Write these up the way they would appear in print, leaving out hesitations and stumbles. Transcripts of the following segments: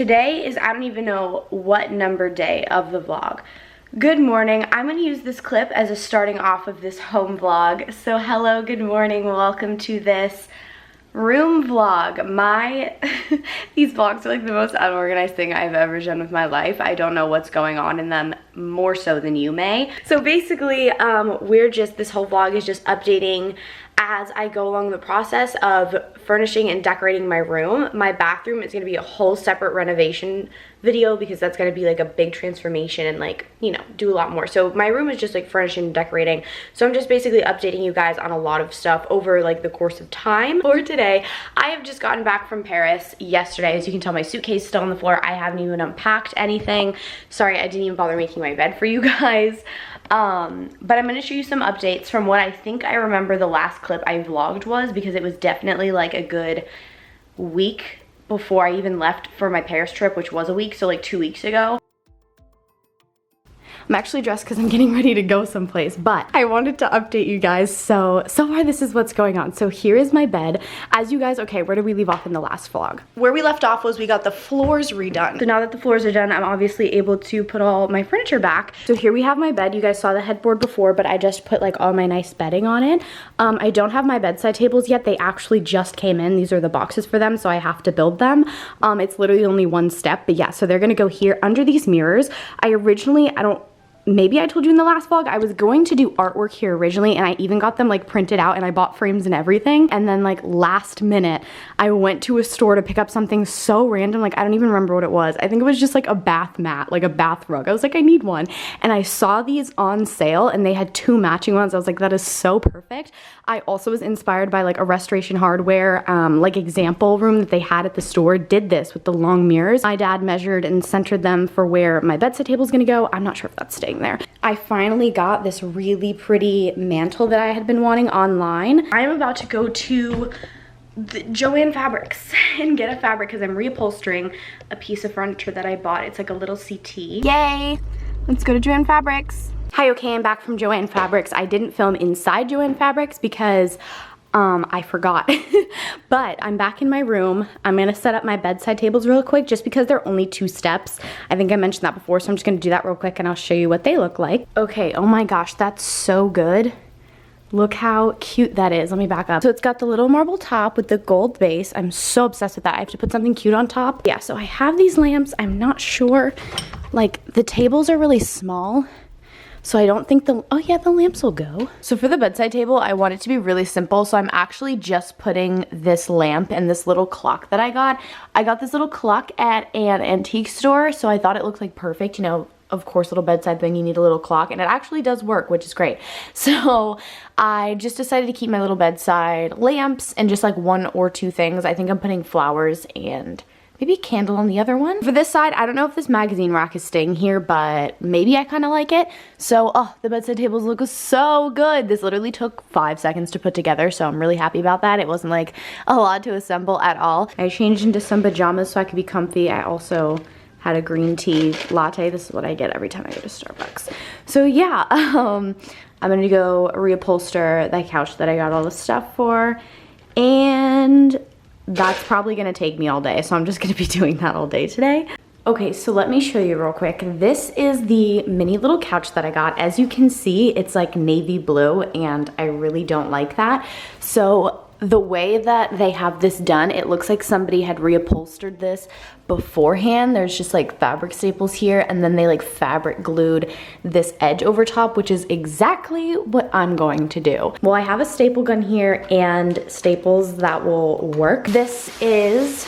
Today is, I don't even know what number day of the vlog. Good morning. I'm going to use this clip as a starting off of this home vlog. So hello, good morning, welcome to this room vlog. These vlogs are like the most unorganized thing I've ever done with my life. I don't know what's going on in them more so than you may. So basically, this whole vlog is just updating as I go along the process of furnishing and decorating my room. My bathroom is gonna be a whole separate renovation video because that's gonna be like a big transformation and like, you know, do a lot more. So my room is just like furnishing and decorating. So I'm just basically updating you guys on a lot of stuff over like the course of time. For today, I have just gotten back from Paris yesterday. As you can tell, my suitcase is still on the floor. I haven't even unpacked anything. Sorry, I didn't even bother making my bed for you guys. But I'm gonna show you some updates from what I think I remember the last clip I vlogged was, because it was definitely like a good week before I even left for my Paris trip, which was a week, so like 2 weeks ago. I'm actually dressed because I'm getting ready to go someplace, but I wanted to update you guys. So far this is what's going on. So here is my bed. As you guys, okay, where did we leave off in the last vlog? Where we left off was we got the floors redone. So now that the floors are done, I'm obviously able to put all my furniture back. So here we have my bed. You guys saw the headboard before, but I just put like all my nice bedding on it. I don't have my bedside tables yet. They actually just came in. These are the boxes for them, so I have to build them. It's literally only one step, but yeah, so they're gonna go here under these mirrors. Maybe I told you in the last vlog, I was going to do artwork here originally, and I even got them like printed out and I bought frames and everything. And then like last minute, I went to a store to pick up something so random, like I don't even remember what it was. I think it was just like a bath mat, like a bath rug. I was like, I need one. And I saw these on sale and they had 2 matching ones. I was like, that is so perfect. I also was inspired by like a Restoration Hardware like example room that they had at the store, did this with the long mirrors. My dad measured and centered them for where my bedside table is gonna go. I'm not sure if that's staying there. I finally got this really pretty mantle that I had been wanting online. I'm about to go to the Joann Fabrics and get a fabric because I'm reupholstering a piece of furniture that I bought. It's like a little settee. Yay! Let's go to Joann Fabrics. Hi, okay, I'm back from Joann Fabrics. I didn't film inside Joann Fabrics because I forgot. But I'm back in my room. I'm gonna set up my bedside tables real quick just because they're only 2 steps. I think I mentioned that before, so I'm just gonna do that real quick and I'll show you what they look like. Okay, oh my gosh, that's so good. Look how cute that is. Let me back up. So it's got the little marble top with the gold base. I'm so obsessed with that. I have to put something cute on top. Yeah, so I have these lamps. I'm not sure, like the tables are really small. So I don't think oh yeah, the lamps will go. So for the bedside table, I want it to be really simple. So I'm actually just putting this lamp and this little clock that I got. I got this little clock at an antique store, so I thought it looked like perfect, you know, of course, little bedside thing, you need a little clock, and it actually does work, which is great. So I just decided to keep my little bedside lamps and just like 1 or 2 things. I think I'm putting flowers and maybe a candle on the other one. For this side, I don't know if this magazine rack is staying here, but maybe I kind of like it. So, oh, the bedside tables look so good. This literally took 5 seconds to put together, so I'm really happy about that. It wasn't like a lot to assemble at all. I changed into some pajamas so I could be comfy. I also had a green tea latte. This is what I get every time I go to Starbucks. So yeah, I'm gonna go reupholster the couch that I got all this stuff for, and that's probably gonna take me all day, so I'm just gonna be doing that all day today. Okay, so let me show you real quick. This is the mini little couch that I got. As you can see, it's like navy blue, and I really don't like that. So the way that they have this done, it looks like somebody had reupholstered this beforehand. There's just like fabric staples here, and then they like fabric glued this edge over top, which is exactly what I'm going to do. Well, I have a staple gun here and staples that will work. This is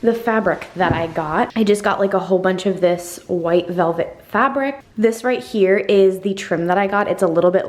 the fabric that I got. I just got like a whole bunch of this white velvet fabric. This right here is the trim that I got. It's a little bit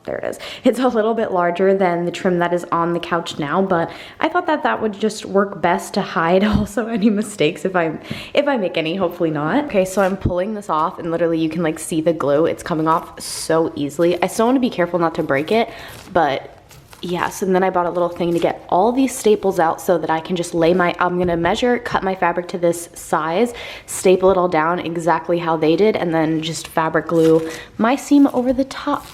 there it is. It's a little bit larger than the trim that is on the couch now, but I thought that that would just work best to hide also any mistakes if I make any, hopefully not. Okay, so I'm pulling this off and literally you can like see the glue. It's coming off so easily. I still want to be careful not to break it, but yes, and then I bought a little thing to get all these staples out so that I can just I'm gonna measure, cut my fabric to this size, staple it all down exactly how they did, and then just fabric glue my seam over the top.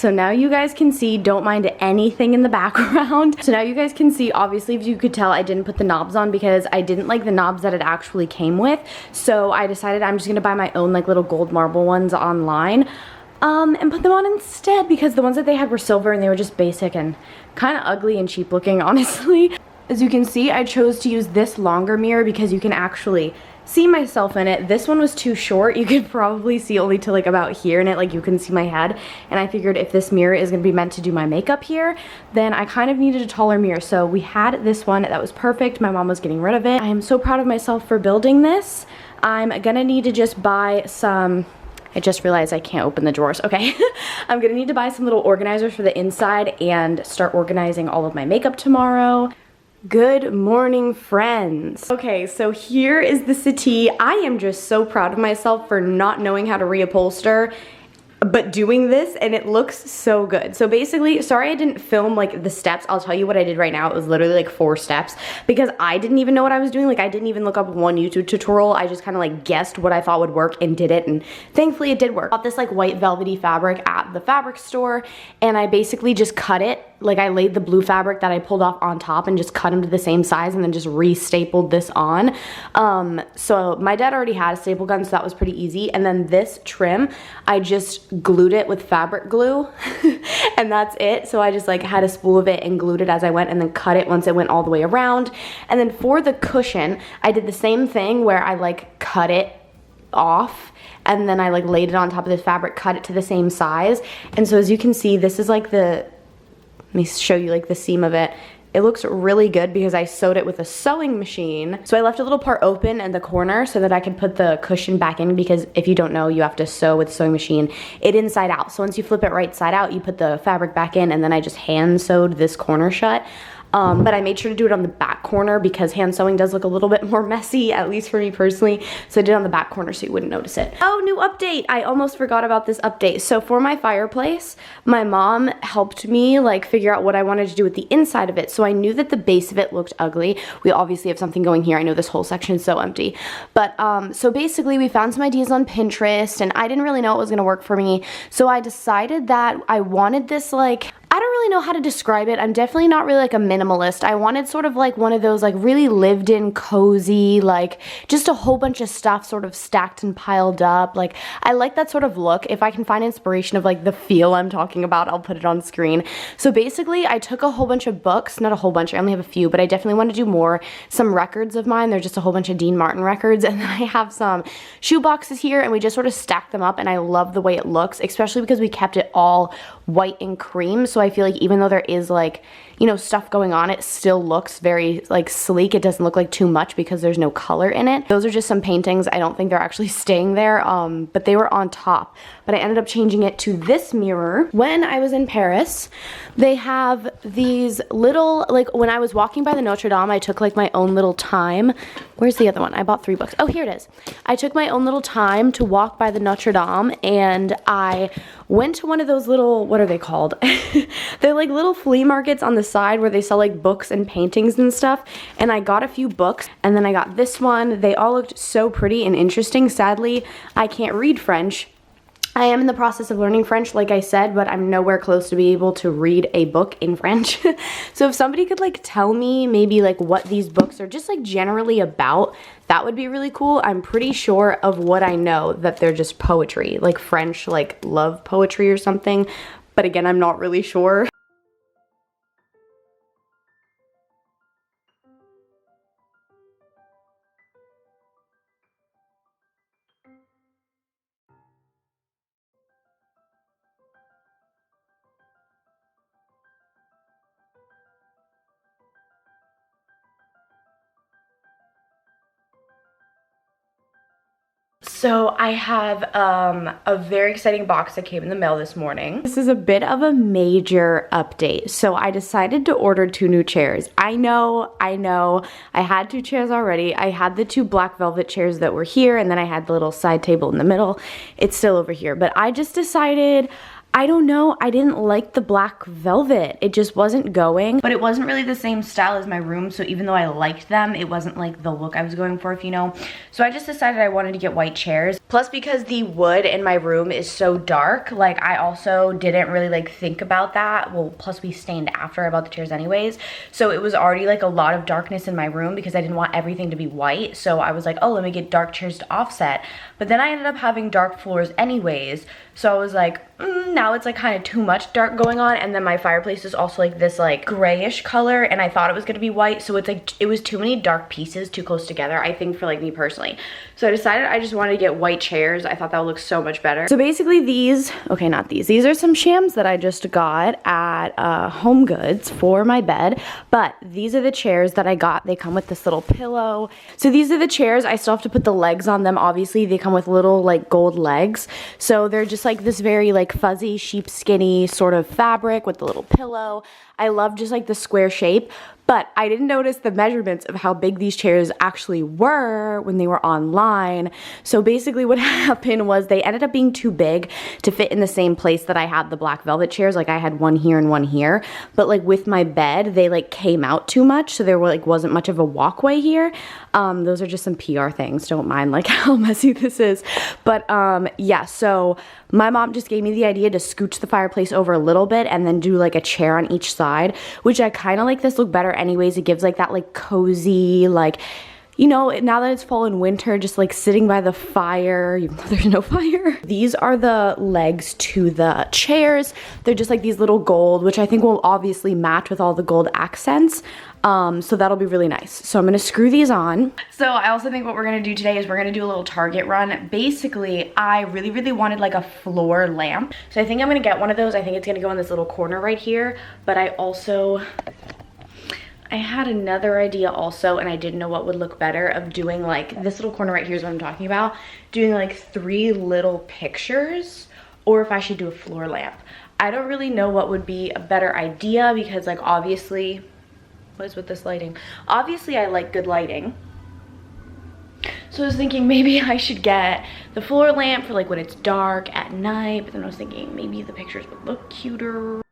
So now you guys can see, don't mind anything in the background. So now you guys can see, obviously if you could tell, I didn't put the knobs on because I didn't like the knobs that it actually came with. So I decided I'm just gonna buy my own like little gold marble ones online. And put them on instead because the ones that they had were silver and they were just basic and kind of ugly and cheap looking, honestly. As you can see, I chose to use this longer mirror because you can actually see myself in it. This one was too short. You could probably see only to like about here in it, like you can see my head. And I figured if this mirror is gonna be meant to do my makeup here, then I kind of needed a taller mirror. So we had this one that was perfect. My mom was getting rid of it. I am so proud of myself for building this. I'm gonna need to just buy some, I just realized I can't open the drawers. Okay. I'm gonna need to buy some little organizers for the inside and start organizing all of my makeup tomorrow. Good morning, friends. Okay, so here is the settee. I am just so proud of myself for not knowing how to reupholster, but doing this, and it looks so good. So basically, sorry I didn't film like the steps. I'll tell you what I did right now. It was literally like 4 steps because I didn't even know what I was doing. Like I didn't even look up one YouTube tutorial. I just kind of like guessed what I thought would work and did it, and thankfully it did work. I bought this like white velvety fabric at the fabric store, and I basically just cut it. Like I laid the blue fabric that I pulled off on top and just cut them to the same size and then just re-stapled this on. So my dad already had a staple gun, so that was pretty easy. And then this trim, I just glued it with fabric glue and that's it. So I just like had a spool of it and glued it as I went and then cut it once it went all the way around. And then for the cushion, I did the same thing where I like cut it off and then I like laid it on top of the fabric, cut it to the same size. And so as you can see, this is like the, let me show you like the seam of it. It looks really good because I sewed it with a sewing machine. So I left a little part open in the corner so that I could put the cushion back in, because if you don't know, you have to sew with the sewing machine it inside out. So once you flip it right side out, you put the fabric back in, and then I just hand sewed this corner shut. But I made sure to do it on the back corner because hand sewing does look a little bit more messy, at least for me personally. So I did it on the back corner so you wouldn't notice it. Oh, new update. I almost forgot about this update. So for my fireplace, my mom helped me like figure out what I wanted to do with the inside of it. So I knew that the base of it looked ugly. We obviously have something going here. I know this whole section is so empty. But so basically we found some ideas on Pinterest and I didn't really know what was gonna work for me. So I decided that I wanted this like, I don't really know how to describe it. I'm definitely not really like a minimalist. I wanted sort of like one of those like really lived in, cozy, like just a whole bunch of stuff sort of stacked and piled up. Like I like that sort of look. If I can find inspiration of like the feel I'm talking about, I'll put it on screen. So basically I took a whole bunch of books, not a whole bunch, I only have a few, but I definitely want to do more. Some records of mine, they're just a whole bunch of Dean Martin records. And then I have some shoe boxes here and we just sort of stacked them up and I love the way it looks, especially because we kept it all white and cream. So I feel like even though there is like, you know, stuff going on, it still looks very like sleek. It doesn't look like too much because there's no color in it. Those are just some paintings. I don't think they're actually staying there, but they were on top. But I ended up changing it to this mirror. When I was in Paris, they have these little, like when I was walking by the Notre Dame, I took like my own little time. Where's the other one? I bought 3 books. Oh, here it is. I took my own little time to walk by the Notre Dame and I went to one of those little, what are they called? They're like little flea markets on the side where they sell like books and paintings and stuff. And I got a few books and then I got this one. They all looked so pretty and interesting. Sadly, I can't read French. I am in the process of learning French, like I said, but I'm nowhere close to be able to read a book in French. So if somebody could like tell me maybe like what these books are just like generally about, that would be really cool. I'm pretty sure of what I know that they're just poetry, like French, like love poetry or something. But again, I'm not really sure. So I have a very exciting box that came in the mail this morning. This is a bit of a major update. So I decided to order 2 new chairs. I know, I had 2 chairs already. I had the 2 black velvet chairs that were here and then I had the little side table in the middle. It's still over here, but I just decided I don't know, I didn't like the black velvet. It just wasn't going, but it wasn't really the same style as my room, so even though I liked them, it wasn't like the look I was going for, if you know. So I just decided I wanted to get white chairs. Plus, because the wood in my room is so dark, like I also didn't really like think about that. Well, plus we stained after I bought the chairs anyways, so it was already like a lot of darkness in my room because I didn't want everything to be white. So I was like, oh, let me get dark chairs to offset. But then I ended up having dark floors anyways, so I was like, now it's like kind of too much dark going on. And then my fireplace is also like this like grayish color, and I thought it was gonna be white, so it's like it was too many dark pieces too close together, I think, for like me personally. So I decided I just wanted to get white chairs. I thought that would look so much better. So basically these, okay, not these are some shams that I just got at Home Goods for my bed, but these are the chairs that I got. They come with this little pillow. So these are the chairs. I still have to put the legs on them. Obviously they come with little like gold legs, so they're just like this very like fuzzy sheepskinny sort of fabric with the little pillow. I love just like the square shape, but I didn't notice the measurements of how big these chairs actually were when they were online. So basically what happened was they ended up being too big to fit in the same place that I had the black velvet chairs. Like I had one here and one here, but like with my bed, they like came out too much. So there wasn't much of a walkway here. Those are just some PR things. Don't mind like how messy this is. But yeah, so my mom just gave me the idea to scooch the fireplace over a little bit and then do like a chair on each side, which I kind of like this look better anyways. It gives like that like cozy, like, you know, now that it's fall and winter, just like sitting by the fire, even though there's no fire. These are the legs to the chairs. They're just like these little gold, which I think will obviously match with all the gold accents. So that'll be really nice. So I'm gonna screw these on. So I also think what we're gonna do today is we're gonna do a little Target run. Basically, I really wanted like a floor lamp. So I think I'm gonna get one of those. I think it's gonna go in this little corner right here. But I had another idea also, and I didn't know what would look better, of doing like this little corner right here is what I'm talking about. Doing like 3 little pictures, or if I should do a floor lamp. I don't really know what would be a better idea because like obviously, what is with this lighting? Obviously I like good lighting. So I was thinking maybe I should get the floor lamp for like when it's dark at night, but then I was thinking maybe the pictures would look cuter.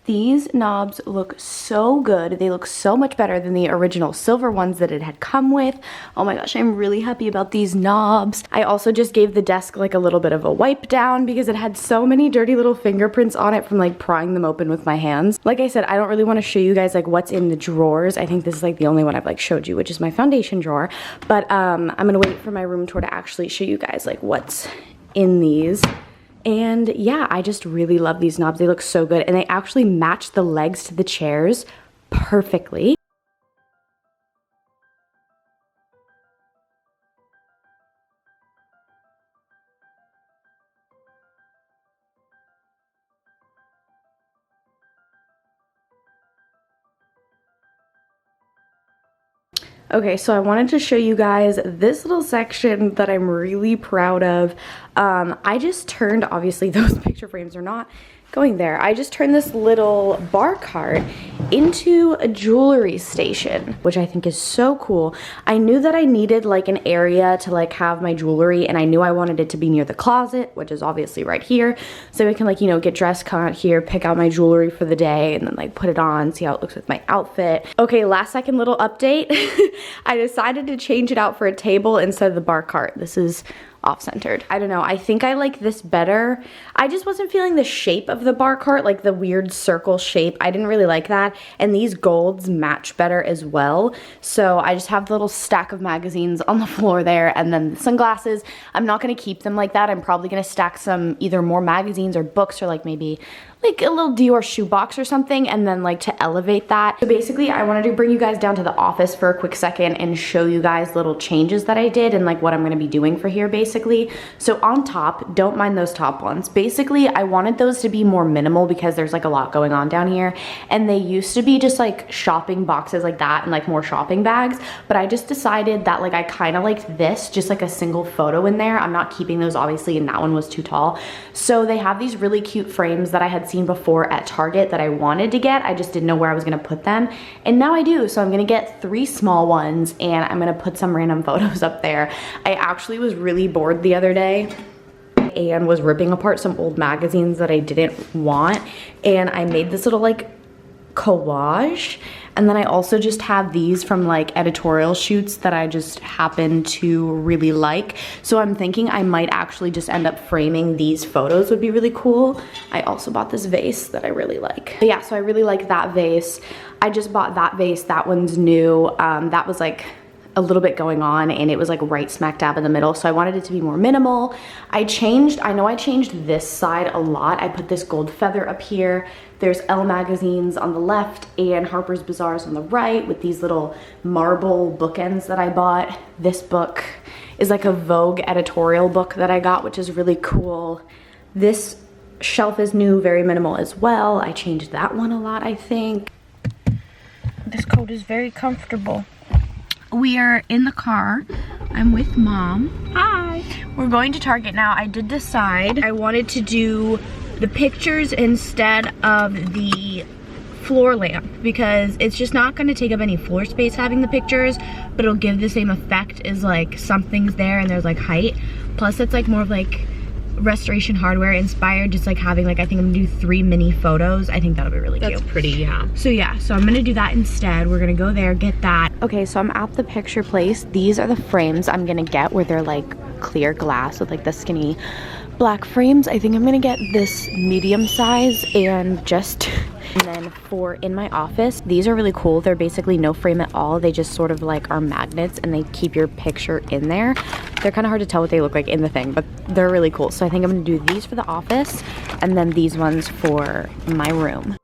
These knobs look so good. They look so much better than the original silver ones that it had come with. Oh my gosh, I'm really happy about these knobs. I also just gave the desk like a little bit of a wipe down because it had so many dirty little fingerprints on it from like prying them open with my hands. Like I said, I don't really want to show you guys like what's in the drawers. I think this is like the only one I've like showed you, which is my foundation drawer. But I'm gonna wait for my room tour to actually show you guys like what's in these. And yeah, I just really love these knobs. They look so good, and they actually match the legs to the chairs perfectly. Okay, so I wanted to show you guys this little section that I'm really proud of. I just turned, obviously those picture frames are not going there. I just turned this little bar cart into a jewelry station, which I think is so cool. I knew that I needed like an area to like have my jewelry, and I knew I wanted it to be near the closet, which is obviously right here. So I can like, you know, get dressed, come out here, pick out my jewelry for the day, and then like put it on, see how it looks with my outfit. Okay, last second little update. I decided to change it out for a table instead of the bar cart. This is off-centered. I don't know, I think I like this better. I just wasn't feeling the shape of the bar cart, like the weird circle shape. I didn't really like that, and these golds match better as well. So I just have the little stack of magazines on the floor there, and then the sunglasses. I'm not gonna keep them like that. I'm probably gonna stack some either more magazines or books, or like maybe like a little Dior shoebox or something, and then like to elevate that. So basically I wanted to bring you guys down to the office for a quick second and show you guys little changes that I did and like what I'm gonna be doing for here basically. So on top, don't mind those top ones. Basically I wanted those to be more minimal because there's like a lot going on down here, and they used to be just like shopping boxes like that and like more shopping bags, but I just decided that like I kind of liked this, just like a single photo in there. I'm not keeping those obviously, and that one was too tall. So they have these really cute frames that I had seen before at Target that I wanted to get. I just didn't know where I was gonna put them, and now I do. So I'm gonna get 3 small ones, and I'm gonna put some random photos up there. I actually was really bored the other day and was ripping apart some old magazines that I didn't want, and I made this little like collage. And then I also just have these from like editorial shoots that I just happen to really like. So I'm thinking I might actually just end up framing these photos, would be really cool. I also bought this vase that I really like. But yeah, so I really like that vase. I just bought that vase, that one's new. That was like a little bit going on, and it was like right smack dab in the middle, so I wanted it to be more minimal. I know I changed this side a lot. I put this gold feather up here. There's Elle magazines on the left and Harper's Bazaars on the right with these little marble bookends that I bought. This book is like a Vogue editorial book that I got, which is really cool. This shelf is new, very minimal as well. I changed that one a lot, I think. This coat is very comfortable. We are in the car. I'm with Mom. Hi. We're going to Target now. I did decide I wanted to do the pictures instead of the floor lamp because it's just not going to take up any floor space having the pictures, but it'll give the same effect as like something's there and there's like height. Plus it's like more of like Restoration Hardware inspired, just like having like, I think I'm gonna do 3 mini photos. I think that'll be really cute. That's pretty, yeah. So yeah, so I'm gonna do that instead. We're gonna go there, get that. Okay, so I'm at the picture place. These are the frames I'm gonna get where they're like clear glass with like the skinny black frames. I think I'm gonna get this medium size, and then for in my office, these are really cool. They're basically no frame at all. They just sort of like are magnets, and they keep your picture in there. They're kind of hard to tell what they look like in the thing, but they're really cool. So I think I'm gonna do these for the office, and then these ones for my room.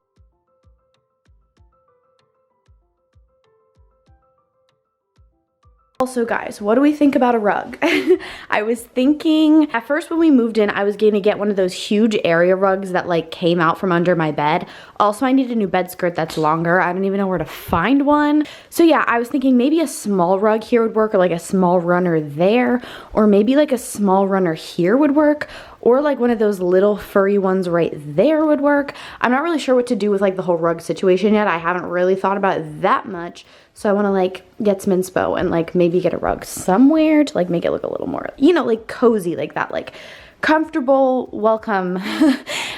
Also guys, what do we think about a rug? I was thinking, at first when we moved in, I was gonna get one of those huge area rugs that like came out from under my bed. Also, I need a new bed skirt that's longer. I don't even know where to find one. So yeah, I was thinking maybe a small rug here would work, or like a small runner there, or maybe like a small runner here would work, or like one of those little furry ones right there would work. I'm not really sure what to do with like the whole rug situation yet. I haven't really thought about it that much. So I want to like get some inspo and like maybe get a rug somewhere to like make it look a little more, you know, like cozy, like that, like comfortable, welcome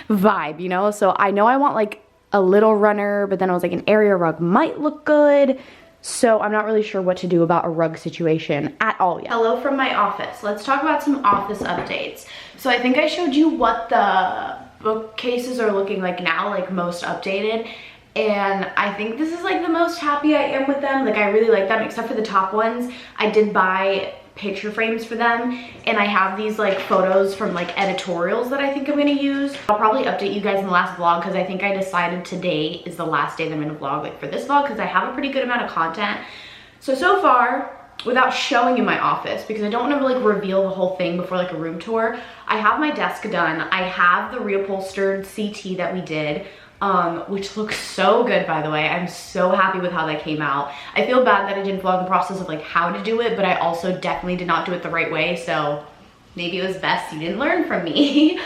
vibe, you know? So I know I want like a little runner, but then I was like an area rug might look good. So I'm not really sure what to do about a rug situation at all yet. Hello from my office. Let's talk about some office updates. So I think I showed you what the bookcases are looking like now, like most updated. And I think this is like the most happy I am with them. Like I really like them, except for the top ones. I did buy picture frames for them, and I have these like photos from like editorials that I think I'm gonna use. I'll probably update you guys in the last vlog, because I think I decided today is the last day that I'm gonna vlog like for this vlog, because I have a pretty good amount of content. So far, without showing you my office, because I don't want to like reveal the whole thing before like a room tour, I have my desk done. I have the reupholstered CT that we did, which looks so good, by the way. I'm so happy with how that came out. I feel bad that I didn't vlog the process of like how to do it, but I also definitely did not do it the right way, so maybe it was best you didn't learn from me.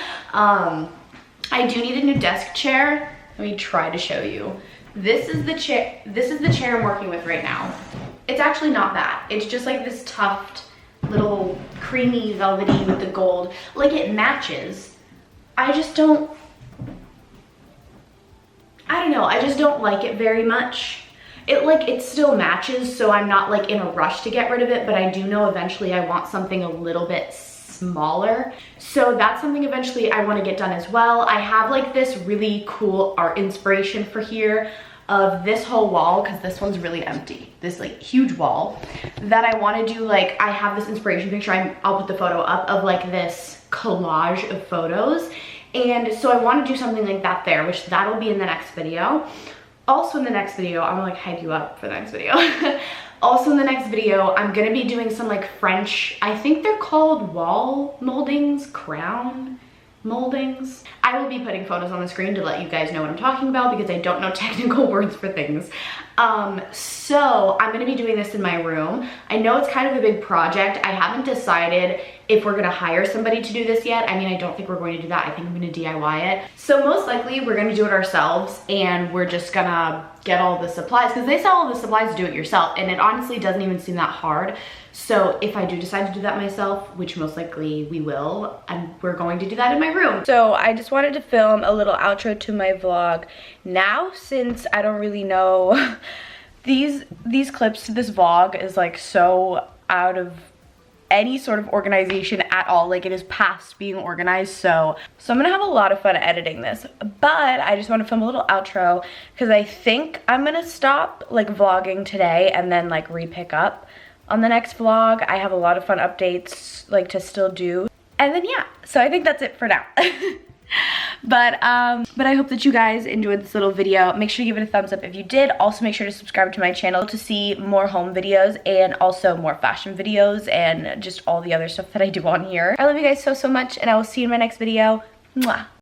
I do need a new desk chair. Let me try to show you. This is the chair I'm working with right now. It's actually not bad. It's just like this tufted, little creamy velvety with the gold. Like it matches. I just don't know, I just don't like it very much. It still matches, so I'm not like in a rush to get rid of it, but I do know eventually I want something a little bit smaller. So that's something eventually I want to get done as well. I have like this really cool art inspiration for here of this whole wall, because this one's really empty, this like huge wall that I want to do. Like I have this inspiration picture, I'll put the photo up, of like this collage of photos, and so I want to do something like that there, which that'll be in the next video. Also in the next video, I'm gonna like hype you up for the next video. Also in the next video, I'm gonna be doing some like French, I think they're called wall moldings, crown moldings. I will be putting photos on the screen to let you guys know what I'm talking about, because I don't know technical words for things. So I'm gonna be doing this in my room. I know it's kind of a big project. I haven't decided if we're gonna hire somebody to do this yet. I mean, I don't think we're going to do that. I think I'm gonna DIY it. So most likely we're gonna do it ourselves, and we're just gonna get all the supplies, because they sell all the supplies to do it yourself, and it honestly doesn't even seem that hard. So if I do decide to do that myself, which most likely we will, and we're going to do that in my room. So I just wanted to film a little outro to my vlog now, since I don't really know these clips to this vlog is like so out of any sort of organization at all. Like it is past being organized, so I'm gonna have a lot of fun editing this, but I just want to film a little outro because I think I'm gonna stop like vlogging today and then like re-pick up on the next vlog. I have a lot of fun updates like to still do, and then yeah, so I think that's it for now. But I hope that you guys enjoyed this little video. Make sure you give it a thumbs up if you did. Also make sure to subscribe to my channel to see more home videos and also more fashion videos and just all the other stuff that I do on here. I love you guys so much, and I will see you in my next video. Mwah.